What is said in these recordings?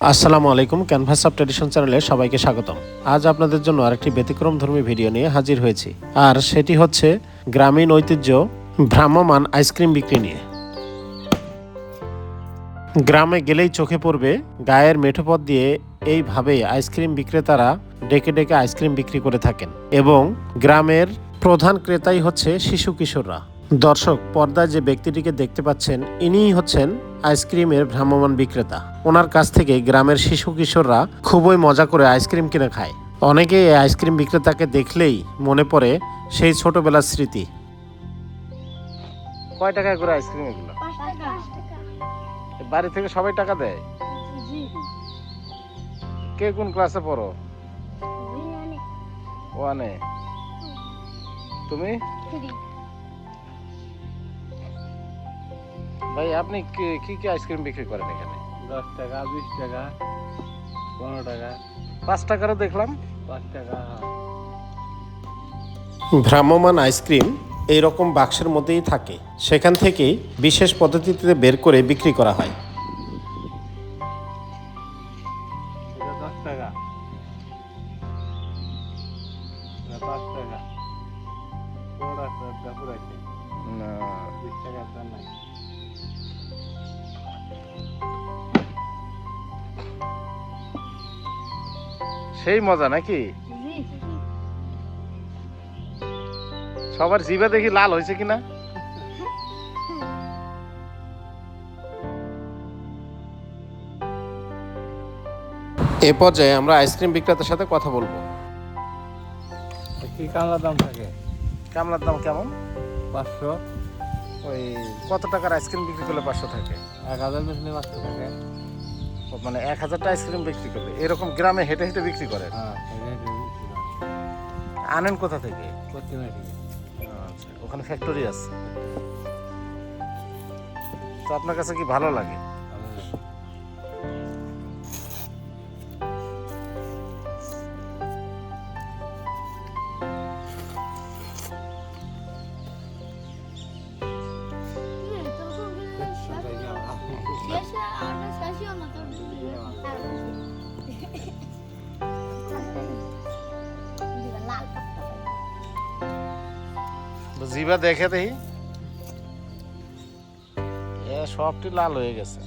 আসসালামু আলাইকুম, canvas of tradition চ্যানেলে সবাইকে স্বাগতম। আজ আপনাদের জন্য আরেকটি ব্যতিক্রমধর্মী ভিডিও নিয়ে হাজির হয়েছি, আর সেটি হচ্ছে গ্রামীণ ঐতিহ্য ভ্রাম্যমাণ আইসক্রিম বিক্রি নিয়ে। গ্রামে গেলেই চোখে পড়বে গায়ের মেঠোপথ দিয়ে এইভাবে আইসক্রিম বিক্রেতারা ডেকে ডেকে আইসক্রিম বিক্রি করে থাকেন, এবং গ্রামের প্রধান ক্রেতাই হচ্ছে শিশু কিশোররা। দর্শক, পর্দায় যে ব্যক্তিটিকে দেখতে পাচ্ছেন, ইনিই হচ্ছেন আইসক্রিমের ভ্রাম্যমাণ বিক্রেতা। ওনার কাছ থেকে গ্রামের শিশু কিশোররা খুবই মজা করে আইসক্রিম কিনে খায়। অনেকেই এই আইসক্রিম বিক্রেতাকে দেখলেই মনে পড়ে সেই ছোটবেলার স্মৃতি। কয় টাকা করে আইসক্রিম এগুলো? বাড়ি থেকে সবাই টাকা দেয়? কে কোন ক্লাসে পড়ো? ওয়ানে। তুমি? ভাই, আপনি কি কি আইসক্রিম বিক্রি করেন এখানে? 10 টাকা, 20 টাকা, 15 টাকা, 5 টাকারও দেখলাম। 5 টাকা। ভ্রাম্যমাণ আইসক্রিম এইরকম বাক্সের মধ্যেই থাকে, সেখান থেকেই বিশেষ পদ্ধতিতে বের করে বিক্রি করা হয়। এটা 10 টাকা, এটা 5 টাকা, 15 টাকা পুরাইছে, 20 টাকা দাম নাই। সেই মজা নাকি? সবার জিভে দেখি লাল হয়েছে কিনা। এ পর্যায়ে আমরা আইসক্রিম বিক্রেতার সাথে কথা বলবো। কি কামলা দাম থাকে? কামলার দাম কেমন? 500। ওই কত টাকার আইসক্রিম বিক্রি করলে 500 থাকে? 1000 বেচলে 500 থাকে। মানে 1000টা আইসক্রিম বিক্রি করলে এরকম গ্রামে হেঁটে হেঁটে বিক্রি করেন? হ্যাঁ, আনেন কোথা থেকে? প্রতিমা থেকে। আচ্ছা, ওখানে ফ্যাক্টরি আছে। তো আপনার কাছে কি ভালো লাগে? জিভা দেখে দেখি, সবটি লাল হয়ে গেছে।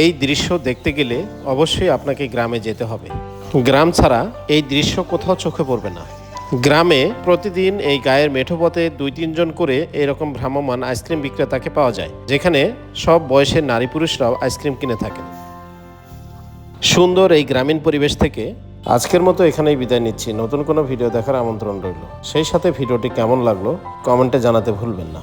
এই দৃশ্য দেখতে গেলে অবশ্যই আপনাকে গ্রামে যেতে হবে। গ্রাম ছাড়া এই দৃশ্য কোথাও চোখে পড়বে না। গ্রামে প্রতিদিন এই গায়ের মেঠোপথে 2-3 জন করে এরকম ভ্রাম্যমাণ আইসক্রিম বিক্রেতাকে পাওয়া যায়, যেখানে সব বয়সের নারী পুরুষরাও আইসক্রিম কিনে থাকেন। সুন্দর এই গ্রামীণ পরিবেশ থেকে আজকের মতো এখানেই বিদায় নিচ্ছি। নতুন কোনো ভিডিও দেখার আমন্ত্রণ রইল। সেই সাথে ভিডিওটি কেমন লাগলো কমেন্টে জানাতে ভুলবেন না।